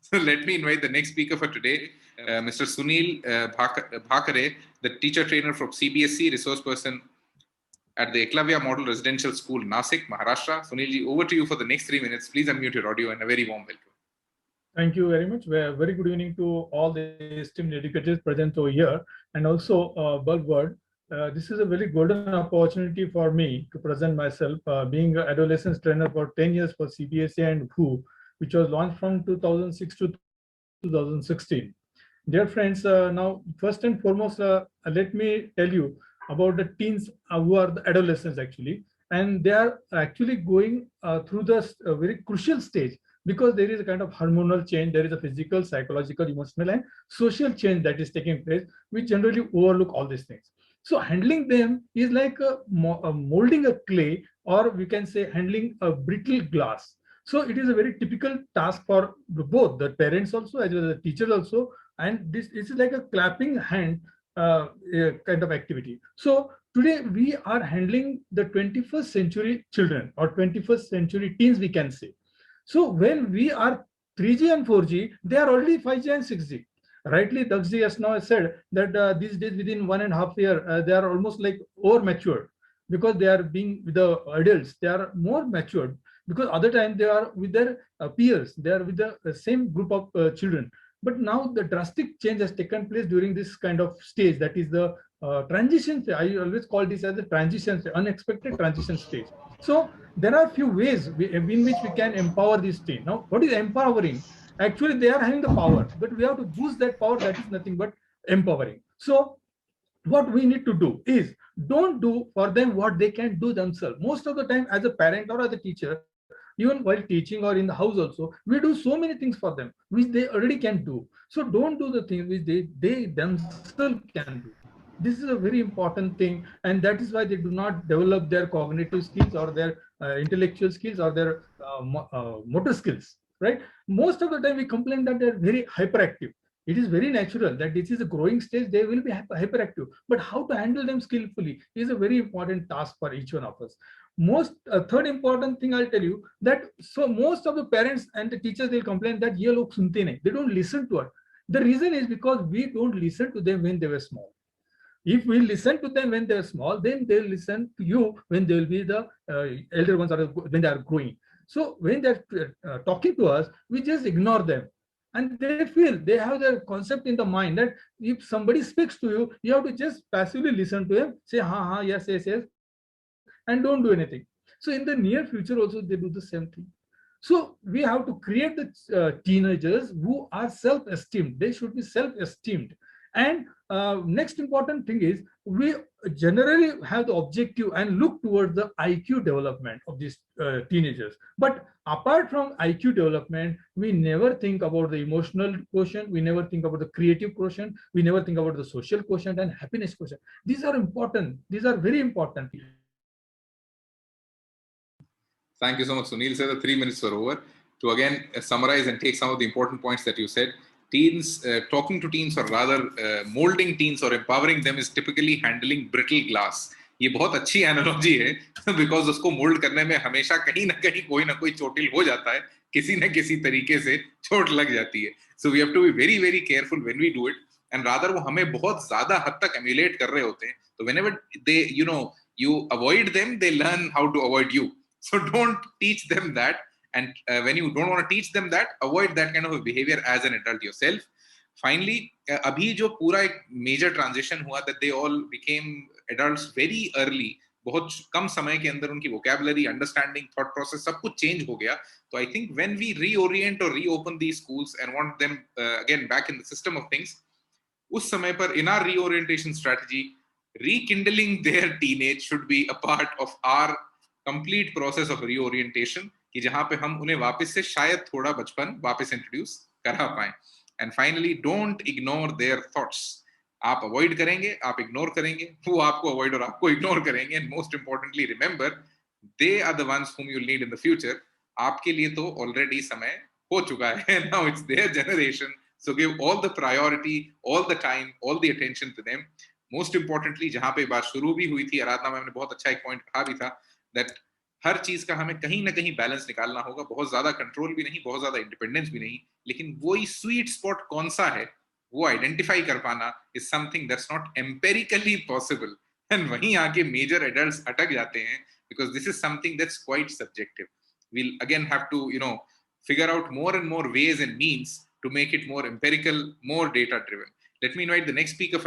So let me invite the next speaker for today, Mr. Sunil Bhakare, the teacher trainer from CBSE, resource person at the Eklavya Model Residential School, Nasik, Maharashtra. Sunilji, over to you for the next 3 minutes. Please unmute your audio and a very warm welcome. Thank you very much. Very good evening to all the esteemed educators present over here, and also Bulward. This is a very golden opportunity for me to present myself, being an adolescence trainer for 10 years for CBSE and WHO, which was launched from 2006 to 2016. Dear friends, now first and foremost, let me tell you about the teens who are the adolescents actually, and they are actually going through this very crucial stage, because there is a kind of hormonal change, there is a physical, psychological, emotional, and social change that is taking place. We generally overlook all these things. So handling them is like molding a clay, or we can say handling a brittle glass. So it is a very typical task for both the parents also as well as the teachers also, and this is like a clapping hand kind of activity. So today we are handling the 21st century children, or 21st century teens, we can say. So when we are 3G and 4G, they are already 5G and 6G. Rightly, Daxji has now said that these days within 1.5 years, they are almost like over matured, because they are being with the adults, they are more matured, because other time they are with their peers, they are with the same group of children. But now the drastic change has taken place during this kind of stage, that is the transition. I always call this as a transition, unexpected transition stage. So there are few ways in which we can empower this team. Now, what is empowering? Actually, they are having the power, but we have to boost that power. That is nothing but empowering. So what we need to do is, don't do for them what they can do themselves. Most of the time, as a parent or as a teacher, even while teaching or in the house also, we do so many things for them which they already can do. So don't do the things which they themselves can do. This is a very important thing, and that is why they do not develop their cognitive skills, or their intellectual skills, or their motor skills, right? Most of the time we complain that they're very hyperactive. It is very natural that this is a growing stage, they will be hyperactive, but how to handle them skillfully is a very important task for each one of us. Most third important thing I'll tell you, that so most of the parents and the teachers, they'll complain that ye log sunte nahi, they don't listen to us. The reason is because we don't listen to them when they were small. If we listen to them when they're small, then they'll listen to you when they will be the elder ones, or when they are growing. So when they're talking to us, we just ignore them, and they feel, they have their concept in the mind that if somebody speaks to you, you have to just passively listen to him, say ha ha, yes yes yes, and don't do anything. So in the near future also they do the same thing. So we have to create the teenagers who are self-esteemed. They should be self-esteemed. And next important thing is, we generally have the objective and look towards the IQ development of these teenagers. But apart from IQ development, we never think about the emotional quotient, we never think about the creative quotient, we never think about the social quotient and happiness quotient. These are important. These are very important. Thank you so much, Sunil. Sir, the 3 minutes are over. To again summarize and take some of the important points that you said, teens, talking to teens, or rather molding teens or empowering them, is typically handling brittle glass. ये बहुत अच्छी analogy है, because उसको mould करने में हमेशा कहीं ना कोई चोटिल हो जाता है, किसी न किसी तरीके से चोट लग जाती है. So we have to be very very careful when we do it, and rather वो हमें बहुत ज्यादा हद तक एम्यूलेट कर रहे होते हैं. तो whenever they you avoid them, they learn how to avoid you. So don't teach them that. And when you don't want to teach them that, avoid that kind of a behavior as an adult yourself. Finally, abhi jo pura ek major transition hua, that they all became adults very early, बहुत कम समय के अंदर उनकी vocabulary, understanding, thought process सब कुछ change हो गया. So I think when we reorient or reopen these schools and want them again back in the system of things, उस समय पर in our reorientation strategy, rekindling their teenage should be a part of our complete process of reorientation, कि जहां पे हम उन्हें वापस से शायद थोड़ा बचपन वापस इंट्रोड्यूस करा पाएं. And finally, don't ignore their thoughts. आप अवॉइड करेंगे, आप इग्नोर करेंगे, वो आपको अवॉइड और आपको इग्नोर करेंगे. And most importantly, remember, they are the ones whom you'll need in the future. आपके लिए तो ऑलरेडी समय हो चुका है. Now it's their generation, so give all the priority, all the time, all the attention to them. Most importantly, जहां पे बात शुरू भी हुई थी, आराधना मैम ने बहुत अच्छा एक पॉइंट कहा भी था, दैट हर चीज का हमें कहीं ना कहीं बैलेंस निकालना होगा. बहुत ज्यादा कंट्रोल भी नहीं, बहुत ज्यादा इंडिपेंडेंस भी नहीं. लेकिन वही स्वीट स्पॉट कौन सा है वो आइडेंटिफाई कर पाना is something that's not empirically possible, and वहीं आके मेजर एडल्ट्स अटक जाते हैं because this is something that's quite subjective. We'll again have to figure out more and more ways and means to make it more empirical, more data driven. Let me invite the next speaker for